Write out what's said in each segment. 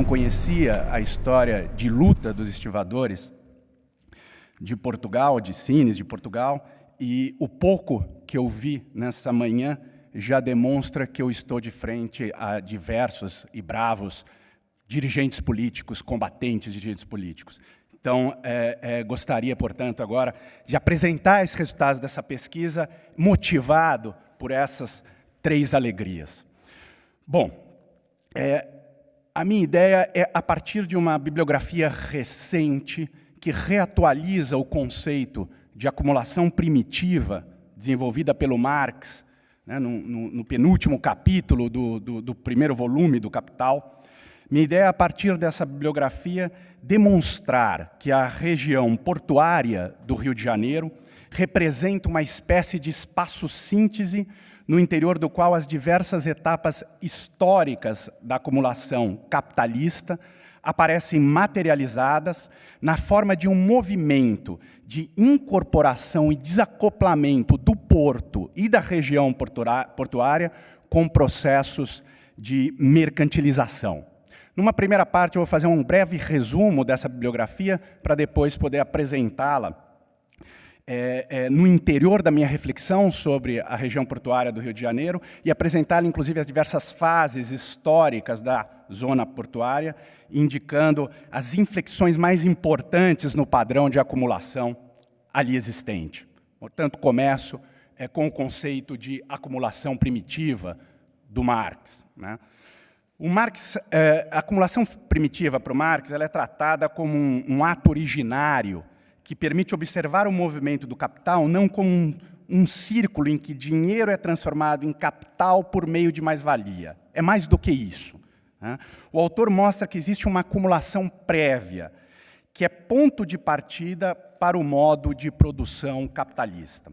não conhecia a história de luta dos estivadores de Portugal, de Sines, de Portugal, e o pouco que eu vi nessa manhã já demonstra que eu estou de frente a diversos e bravos dirigentes políticos, combatentes de dirigentes políticos. Então, gostaria, portanto, agora de apresentar esses resultados dessa pesquisa motivado por essas 3 alegrias. Bom, a minha ideia é, a partir de uma bibliografia recente que reatualiza o conceito de acumulação primitiva desenvolvida pelo Marx, né, no penúltimo capítulo do primeiro volume do Capital. Minha ideia é, a partir dessa bibliografia, demonstrar que a região portuária do Rio de Janeiro representa uma espécie de espaço-síntese no interior do qual as diversas etapas históricas da acumulação capitalista aparecem materializadas na forma de um movimento de incorporação e desacoplamento do porto e da região portuária com processos de mercantilização. Numa primeira parte, eu vou fazer um breve resumo dessa bibliografia para depois poder apresentá-la no interior da minha reflexão sobre a região portuária do Rio de Janeiro e apresentá-la, inclusive, as diversas fases históricas da zona portuária, indicando as inflexões mais importantes no padrão de acumulação ali existente. Portanto, começo com o conceito de acumulação primitiva do Marx, né? O Marx, a acumulação primitiva para o Marx, ela é tratada como um ato originário que permite observar o movimento do capital não como um círculo em que dinheiro é transformado em capital por meio de mais-valia. É mais do que isso, né? O autor mostra que existe uma acumulação prévia, que é ponto de partida para o modo de produção capitalista.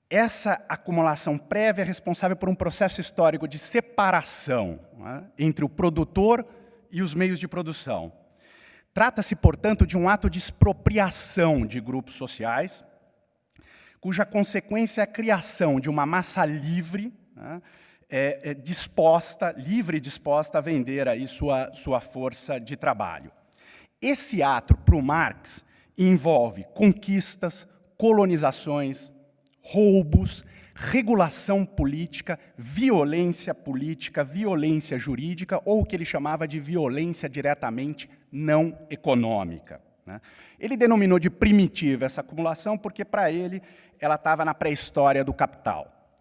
Essa acumulação prévia é responsável por um processo histórico de separação, né, entre o produtor e os meios de produção. Trata-se, portanto, de um ato de expropriação de grupos sociais, cuja consequência é a criação de uma massa livre, né, livre e disposta a vender aí sua força de trabalho. Esse ato, para o Marx, envolve conquistas, colonizações, roubos, regulação política, violência jurídica, ou o que ele chamava de violência diretamente não econômica, né? Ele denominou de primitiva essa acumulação porque, para ele, ela estava na pré-história do capital.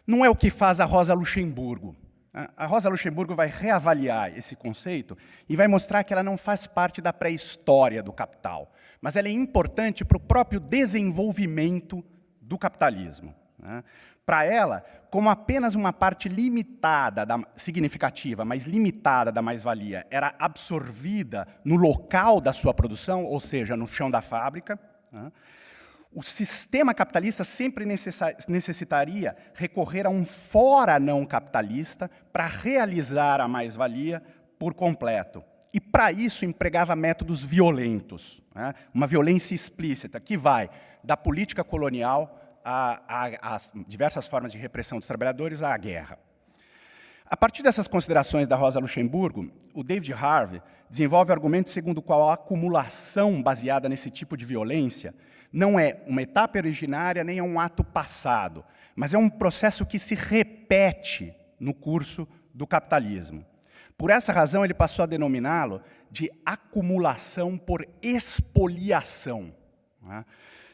Não é o que faz a Rosa Luxemburgo, né? A Rosa Luxemburgo vai reavaliar esse conceito e vai mostrar que ela não faz parte da pré-história do capital, mas ela é importante para o próprio desenvolvimento do capitalismo, né? Para ela, como apenas uma parte limitada, significativa, mas limitada da mais-valia, era absorvida no local da sua produção, ou seja, no chão da fábrica, né, o sistema capitalista sempre necessitaria recorrer a um fora não capitalista para realizar a mais-valia por completo. E, para isso, empregava métodos violentos, né, uma violência explícita, que vai da política colonial às diversas formas de repressão dos trabalhadores à guerra. A partir dessas considerações da Rosa Luxemburgo, o David Harvey desenvolve o argumento segundo o qual a acumulação baseada nesse tipo de violência não é uma etapa originária nem é um ato passado, mas é um processo que se repete no curso do capitalismo. Por essa razão, ele passou a denominá-lo de acumulação por expoliação, né?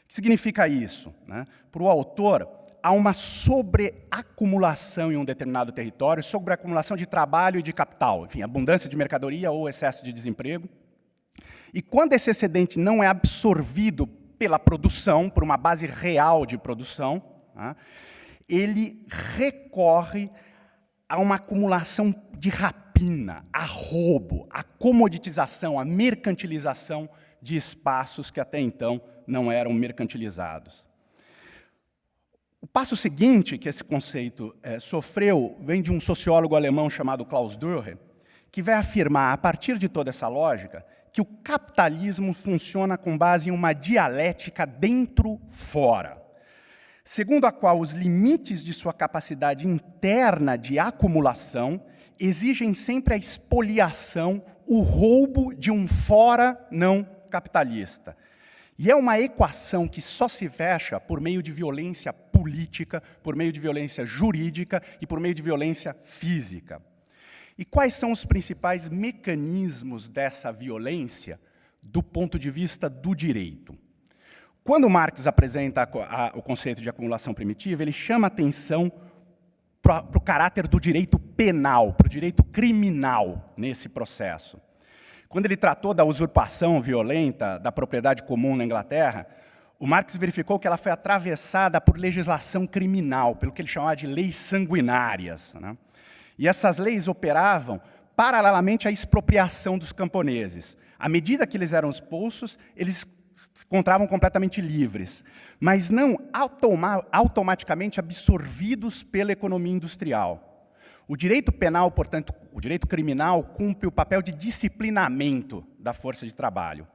O que significa isso, né? Para o autor, há uma sobreacumulação em um determinado território, sobreacumulação de trabalho e de capital, enfim, abundância de mercadoria ou excesso de desemprego. E quando esse excedente não é absorvido pela produção, por uma base real de produção, né, ele recorre a uma acumulação de rapina, a roubo, a comoditização, a mercantilização de espaços que até então não eram mercantilizados. O passo seguinte que esse conceito sofreu vem de um sociólogo alemão chamado Klaus Dürre, que vai afirmar, a partir de toda essa lógica, que o capitalismo funciona com base em uma dialética dentro-fora, segundo a qual os limites de sua capacidade interna de acumulação exigem sempre a expoliação, o roubo de um fora não capitalista. E é uma equação que só se fecha por meio de violência política, por meio de violência jurídica e por meio de violência física. E quais são os principais mecanismos dessa violência do ponto de vista do direito? Quando Marx apresenta o conceito de acumulação primitiva, ele chama atenção para o caráter do direito penal, para o direito criminal nesse processo. Quando ele tratou da usurpação violenta da propriedade comum na Inglaterra, o Marx verificou que ela foi atravessada por legislação criminal, pelo que ele chamava de leis sanguinárias, né? E essas leis operavam paralelamente à expropriação dos camponeses. À medida que eles eram expulsos, eles se encontravam completamente livres, mas não automaticamente absorvidos pela economia industrial. O direito penal, portanto, o direito criminal, cumpre o papel de disciplinamento da força de trabalho.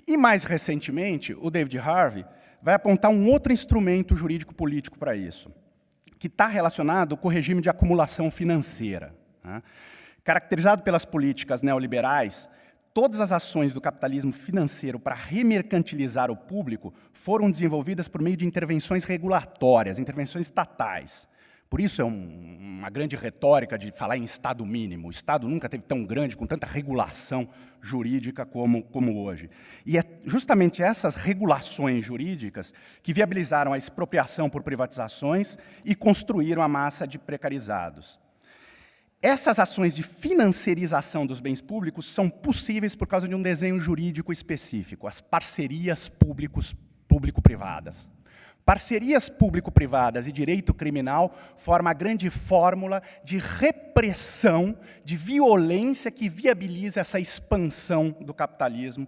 E, mais recentemente, o David Harvey vai apontar um outro instrumento jurídico-político para isso, que está relacionado com o regime de acumulação financeira, né? Caracterizado pelas políticas neoliberais, todas as ações do capitalismo financeiro para remercantilizar o público foram desenvolvidas por meio de intervenções regulatórias, intervenções estatais. Por isso é uma grande retórica de falar em Estado mínimo. O Estado nunca teve tão grande, com tanta regulação jurídica como hoje. E é justamente essas regulações jurídicas que viabilizaram a expropriação por privatizações e construíram a massa de precarizados. Essas ações de financiarização dos bens públicos são possíveis por causa de um desenho jurídico específico, as parcerias público-privadas. Parcerias público-privadas e direito criminal formam a grande fórmula de repressão, de violência que viabiliza essa expansão do capitalismo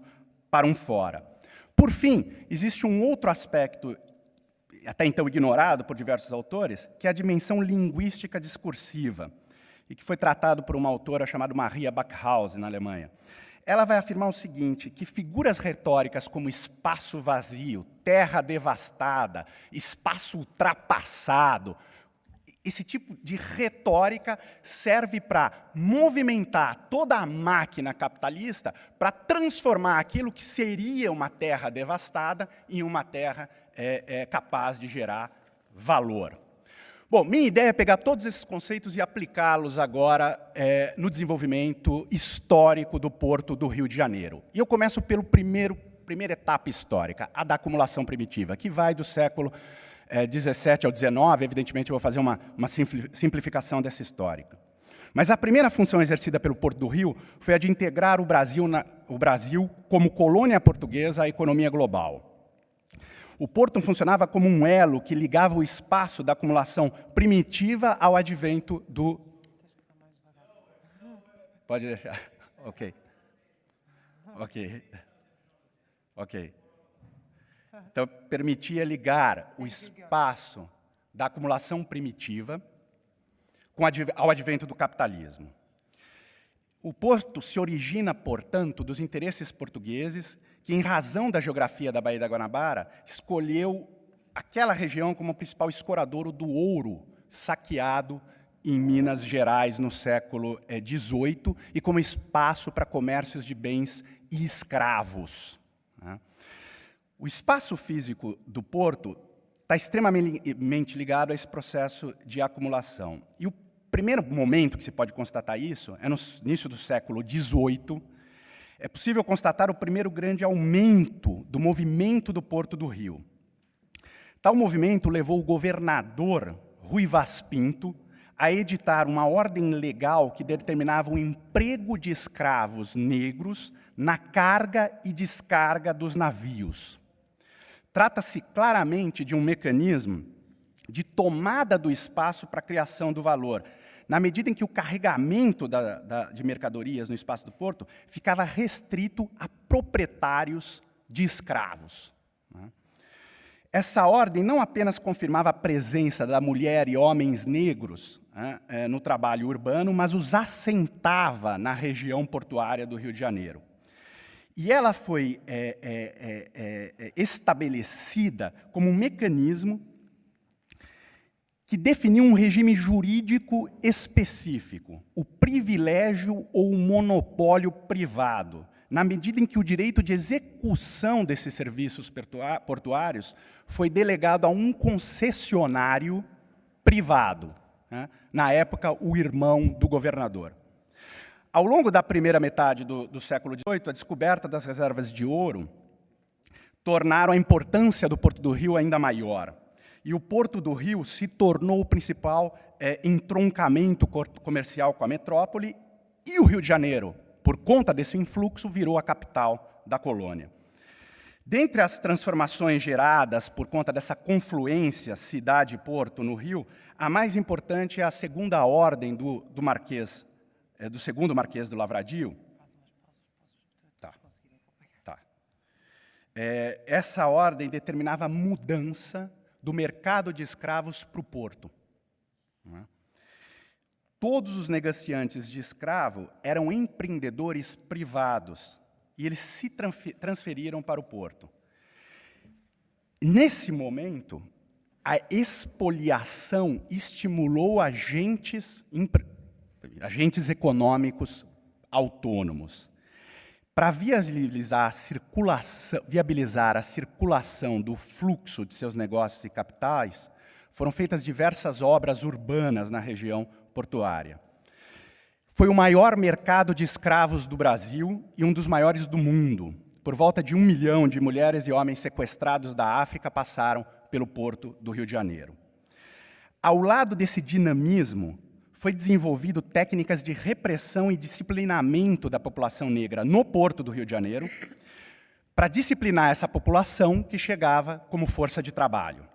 para um fora. Por fim, existe um outro aspecto, até então ignorado por diversos autores, que é a dimensão linguística discursiva, e que foi tratado por uma autora chamada Maria Backhaus, na Alemanha. Ela vai afirmar o seguinte, que figuras retóricas como espaço vazio, terra devastada, espaço ultrapassado, esse tipo de retórica serve para movimentar toda a máquina capitalista para transformar aquilo que seria uma terra devastada em uma terra capaz de gerar valor. Bom, minha ideia é pegar todos esses conceitos e aplicá-los agora no desenvolvimento histórico do Porto do Rio de Janeiro. E eu começo pela primeira etapa histórica, a da acumulação primitiva, que vai do século XVII ao XIX. Evidentemente, eu vou fazer uma simplificação dessa histórica. Mas a primeira função exercida pelo Porto do Rio foi a de integrar o Brasil como colônia portuguesa à economia global. O porto funcionava como um elo que ligava o espaço da acumulação primitiva ao advento do... Pode deixar. Ok. Então, permitia ligar o espaço da acumulação primitiva ao advento do capitalismo. O porto se origina, portanto, dos interesses portugueses que, em razão da geografia da Baía da Guanabara, escolheu aquela região como o principal escoradouro do ouro saqueado em Minas Gerais no século XVIII e como espaço para comércios de bens e escravos. O espaço físico do porto está extremamente ligado a esse processo de acumulação. E o primeiro momento que se pode constatar isso é no início do século XVIII. É possível constatar o primeiro grande aumento do movimento do Porto do Rio. Tal movimento levou o governador Rui Vaz Pinto a editar uma ordem legal que determinava o emprego de escravos negros na carga e descarga dos navios. Trata-se claramente de um mecanismo de tomada do espaço para a criação do valor, na medida em que o carregamento de mercadorias no espaço do porto ficava restrito a proprietários de escravos. Essa ordem não apenas confirmava a presença da mulher e homens negros no trabalho urbano, mas os assentava na região portuária do Rio de Janeiro. E ela foi estabelecida como um mecanismo que definiu um regime jurídico específico, o privilégio ou o monopólio privado, na medida em que o direito de execução desses serviços portuários foi delegado a um concessionário privado, né? Na época, o irmão do governador. Ao longo da primeira metade do século XVIII, a descoberta das reservas de ouro tornaram a importância do Porto do Rio ainda maior. E o Porto do Rio se tornou o principal entroncamento comercial com a metrópole, e o Rio de Janeiro, por conta desse influxo, virou a capital da colônia. Dentre as transformações geradas por conta dessa confluência cidade e porto no Rio, a mais importante é a segunda ordem do segundo Marquês do Lavradio. Tá. Essa ordem determinava a mudança do mercado de escravos para o porto. Todos os negociantes de escravo eram empreendedores privados e eles se transferiram para o porto. Nesse momento, a expoliação estimulou agentes econômicos autônomos. Para viabilizar a circulação do fluxo de seus negócios e capitais, foram feitas diversas obras urbanas na região portuária. Foi o maior mercado de escravos do Brasil e um dos maiores do mundo. Por volta de 1 milhão de mulheres e homens sequestrados da África passaram pelo porto do Rio de Janeiro. Ao lado desse dinamismo, foi desenvolvido técnicas de repressão e disciplinamento da população negra no porto do Rio de Janeiro, para disciplinar essa população que chegava como força de trabalho.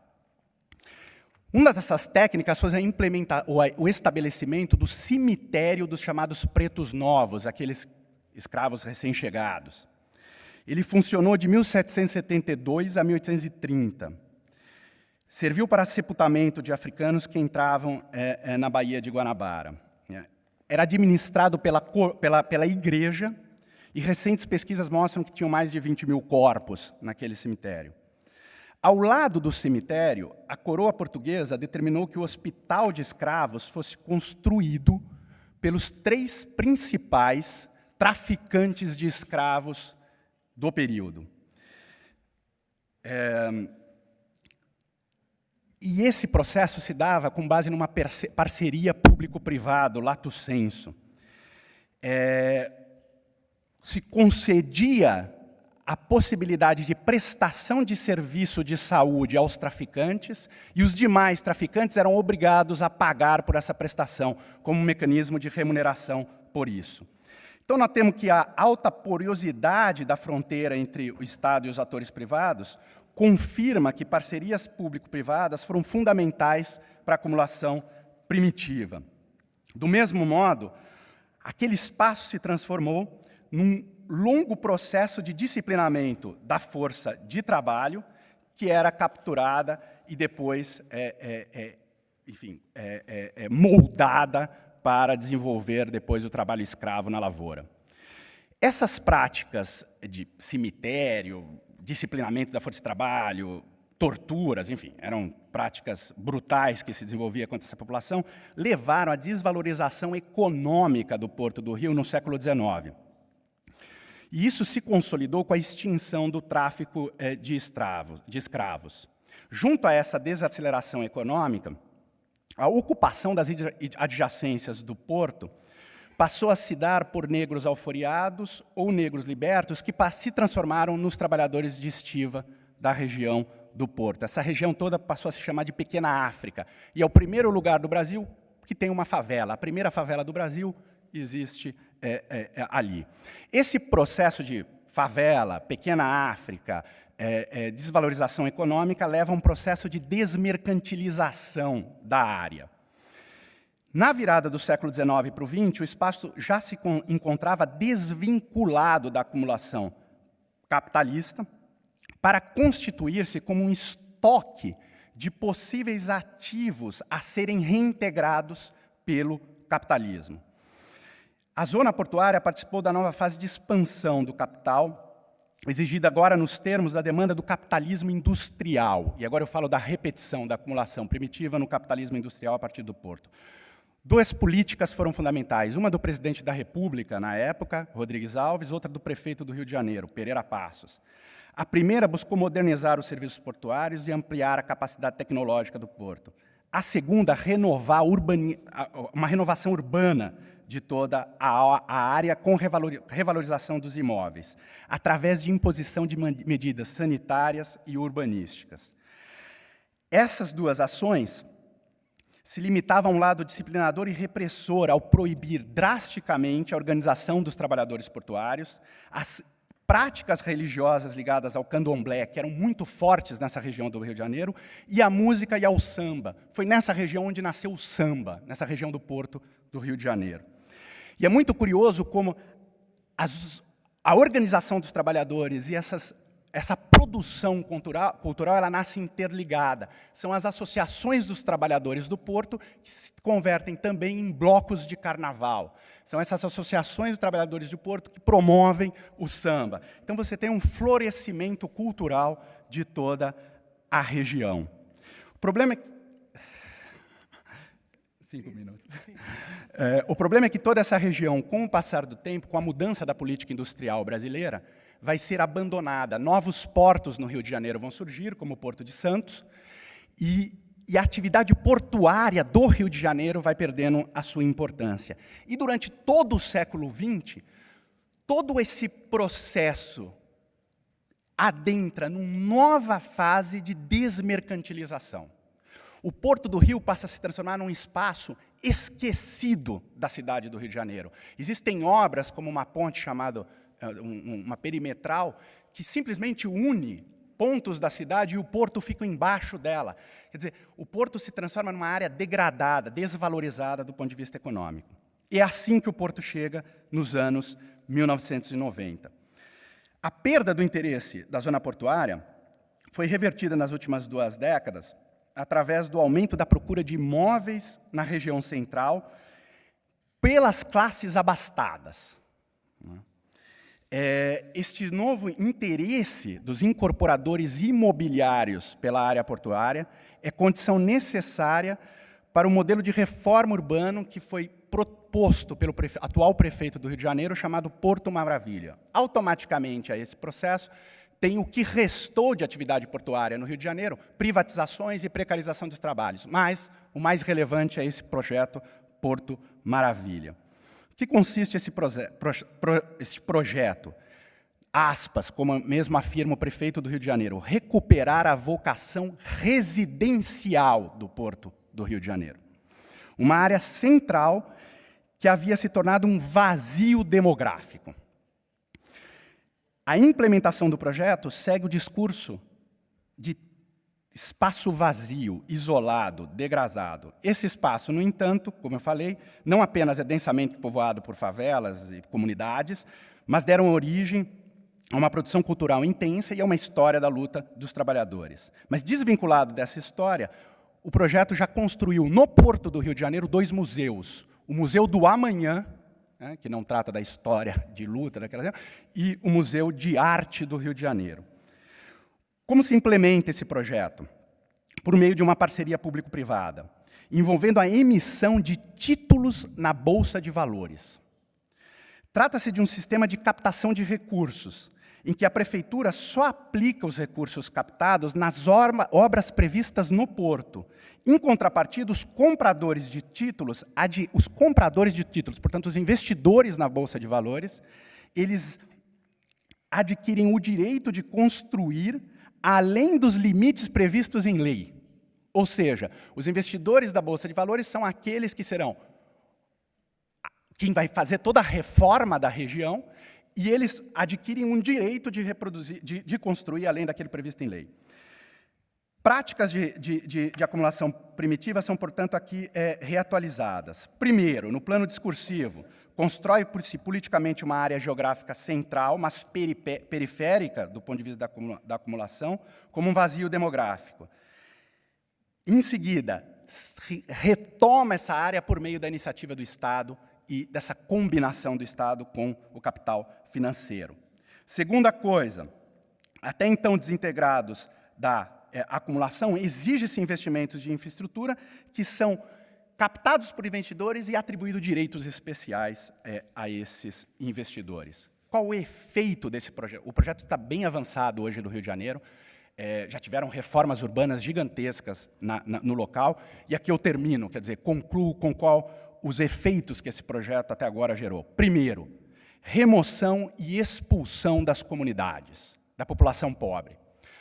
Uma dessas técnicas foi o estabelecimento do cemitério dos chamados pretos novos, aqueles escravos recém-chegados. Ele funcionou de 1772 a 1830. Serviu para sepultamento de africanos que entravam na Baía de Guanabara. Era administrado pela igreja, e recentes pesquisas mostram que tinham mais de 20 mil corpos naquele cemitério. Ao lado do cemitério, a coroa portuguesa determinou que o hospital de escravos fosse construído pelos 3 principais traficantes de escravos do período. E esse processo se dava com base numa parceria público-privado, lato sensu. Se concedia a possibilidade de prestação de serviço de saúde aos traficantes, e os demais traficantes eram obrigados a pagar por essa prestação, como um mecanismo de remuneração por isso. Então, nós temos que a alta porosidade da fronteira entre o Estado e os atores privados confirma que parcerias público-privadas foram fundamentais para a acumulação primitiva. Do mesmo modo, aquele espaço se transformou num longo processo de disciplinamento da força de trabalho, que era capturada e depois, moldada para desenvolver depois o trabalho escravo na lavoura. Essas práticas de cemitério, disciplinamento da força de trabalho, torturas, enfim, eram práticas brutais que se desenvolvia contra essa população, levaram à desvalorização econômica do Porto do Rio no século XIX. E isso se consolidou com a extinção do tráfico de escravos. Junto a essa desaceleração econômica, a ocupação das adjacências do porto passou a se dar por negros alforriados ou negros libertos que se transformaram nos trabalhadores de estiva da região do porto. Essa região toda passou a se chamar de Pequena África, e é o primeiro lugar do Brasil que tem uma favela. A primeira favela do Brasil existe ali. Esse processo de favela, Pequena África, desvalorização econômica, leva a um processo de desmercantilização da área. Na virada do século XIX para o XX, o espaço já se encontrava desvinculado da acumulação capitalista para constituir-se como um estoque de possíveis ativos a serem reintegrados pelo capitalismo. A zona portuária participou da nova fase de expansão do capital exigida agora nos termos da demanda do capitalismo industrial. E agora eu falo da repetição, da acumulação primitiva no capitalismo industrial a partir do porto. Duas políticas foram fundamentais, uma do presidente da República, na época, Rodrigues Alves, outra do prefeito do Rio de Janeiro, Pereira Passos. A primeira buscou modernizar os serviços portuários e ampliar a capacidade tecnológica do porto. A segunda, renovar uma renovação urbana de toda a área com revalorização dos imóveis, através de imposição de medidas sanitárias e urbanísticas. Essas duas ações se limitavam a um lado disciplinador e repressor ao proibir drasticamente a organização dos trabalhadores portuários, as práticas religiosas ligadas ao candomblé, que eram muito fortes nessa região do Rio de Janeiro, e a música e ao samba. Foi nessa região onde nasceu o samba, nessa região do Porto do Rio de Janeiro. E é muito curioso como a organização dos trabalhadores e essa produção cultural ela nasce interligada. São as associações dos trabalhadores do Porto que se convertem também em blocos de carnaval. São essas associações dos trabalhadores do Porto que promovem o samba. Então, você tem um florescimento cultural de toda a região. O problema é... 5 minutos. O problema é que toda essa região, com o passar do tempo, com a mudança da política industrial brasileira, vai ser abandonada. Novos portos no Rio de Janeiro vão surgir, como o Porto de Santos, e a atividade portuária do Rio de Janeiro vai perdendo a sua importância. E durante todo o século XX, todo esse processo adentra numa nova fase de desmercantilização. O Porto do Rio passa a se transformar num espaço esquecido da cidade do Rio de Janeiro. Existem obras, como uma ponte chamada uma perimetral, que simplesmente une pontos da cidade e o porto fica embaixo dela. Quer dizer, o porto se transforma numa área degradada, desvalorizada do ponto de vista econômico. E é assim que o porto chega nos anos 1990. A perda do interesse da zona portuária foi revertida nas últimas 2 décadas através do aumento da procura de imóveis na região central pelas classes abastadas. Este novo interesse dos incorporadores imobiliários pela área portuária é condição necessária para o modelo de reforma urbano que foi proposto pelo atual prefeito do Rio de Janeiro, chamado Porto Maravilha. Automaticamente, a esse processo, tem o que restou de atividade portuária no Rio de Janeiro, privatizações e precarização dos trabalhos. Mas o mais relevante é esse projeto Porto Maravilha. O que consiste esse projeto? Aspas, como mesmo afirma o prefeito do Rio de Janeiro, recuperar a vocação residencial do Porto do Rio de Janeiro. Uma área central que havia se tornado um vazio demográfico. A implementação do projeto segue o discurso de espaço vazio, isolado, degradado. Esse espaço, no entanto, como eu falei, não apenas é densamente povoado por favelas e comunidades, mas deram origem a uma produção cultural intensa e a uma história da luta dos trabalhadores. Mas, desvinculado dessa história, o projeto já construiu, no Porto do Rio de Janeiro, 2 museus. O Museu do Amanhã, que não trata da história de luta daquela época, e o Museu de Arte do Rio de Janeiro. Como se implementa esse projeto? Por meio de uma parceria público-privada, envolvendo a emissão de títulos na Bolsa de Valores. Trata-se de um sistema de captação de recursos, em que a prefeitura só aplica os recursos captados nas obras previstas no porto. Em contrapartida, os compradores de títulos, portanto, os investidores na Bolsa de Valores, eles adquirem o direito de construir além dos limites previstos em lei. Ou seja, os investidores da Bolsa de Valores são aqueles que serão quem vai fazer toda a reforma da região, e eles adquirem um direito de reproduzir, de construir além daquele previsto em lei. Práticas de acumulação primitiva são, portanto, aqui reatualizadas. Primeiro, no plano discursivo, constrói-se politicamente uma área geográfica central, mas periférica, do ponto de vista da acumulação, como um vazio demográfico. Em seguida, retoma essa área por meio da iniciativa do Estado e dessa combinação do Estado com o capital financeiro. Segunda coisa, até então desintegrados da acumulação, exige-se investimentos de infraestrutura que são captados por investidores e atribuídos direitos especiais a esses investidores. Qual o efeito desse projeto? O projeto está bem avançado hoje no Rio de Janeiro, já tiveram reformas urbanas gigantescas no local, e aqui eu termino, quer dizer, concluo com os efeitos que esse projeto até agora gerou. Primeiro, remoção e expulsão das comunidades, da população pobre.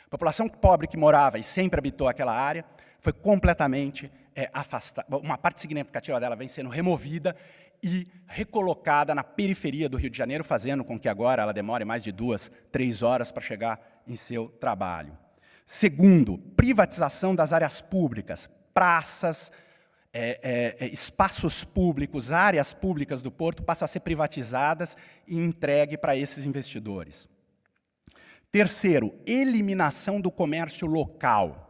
A população pobre que morava e sempre habitou aquela área foi completamente afastada, uma parte significativa dela vem sendo removida e recolocada na periferia do Rio de Janeiro, fazendo com que agora ela demore mais de 2, 3 horas para chegar em seu trabalho. Segundo, privatização das áreas públicas, praças, espaços públicos, áreas públicas do Porto passam a ser privatizadas e entregue para esses investidores. Terceiro, eliminação do comércio local.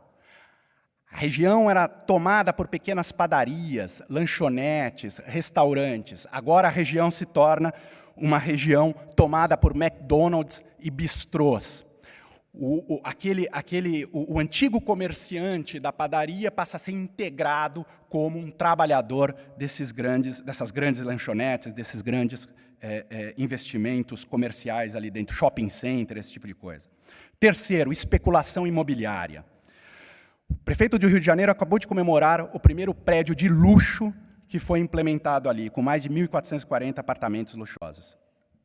A região era tomada por pequenas padarias, lanchonetes, restaurantes. Agora a região se torna uma região tomada por McDonald's e bistrôs. O antigo comerciante da padaria passa a ser integrado como um trabalhador dessas grandes lanchonetes, desses grandes investimentos comerciais ali dentro, shopping center, esse tipo de coisa. Terceiro, especulação imobiliária. O prefeito do Rio de Janeiro acabou de comemorar o primeiro prédio de luxo que foi implementado ali, com mais de 1.440 apartamentos luxuosos.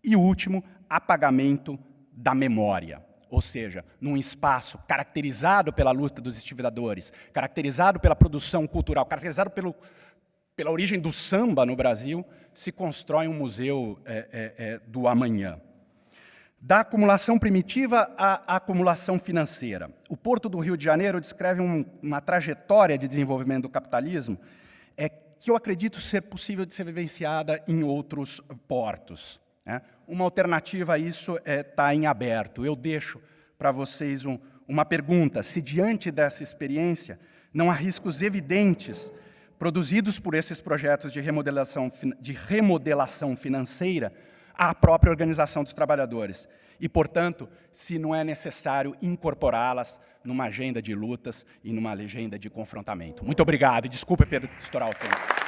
E o último, apagamento da memória. Ou seja, num espaço caracterizado pela luta dos estivadores, caracterizado pela produção cultural, caracterizado pela origem do samba no Brasil, se constrói um museu do amanhã. Da acumulação primitiva à acumulação financeira. O Porto do Rio de Janeiro descreve uma trajetória de desenvolvimento do capitalismo que eu acredito ser possível de ser vivenciada em outros portos. Uma alternativa a isso está em aberto. Eu deixo para vocês uma pergunta: se diante dessa experiência não há riscos evidentes produzidos por esses projetos de remodelação financeira à própria organização dos trabalhadores. E, portanto, se não é necessário incorporá-las numa agenda de lutas e numa agenda de confrontamento. Muito obrigado e desculpe por estourar o tempo.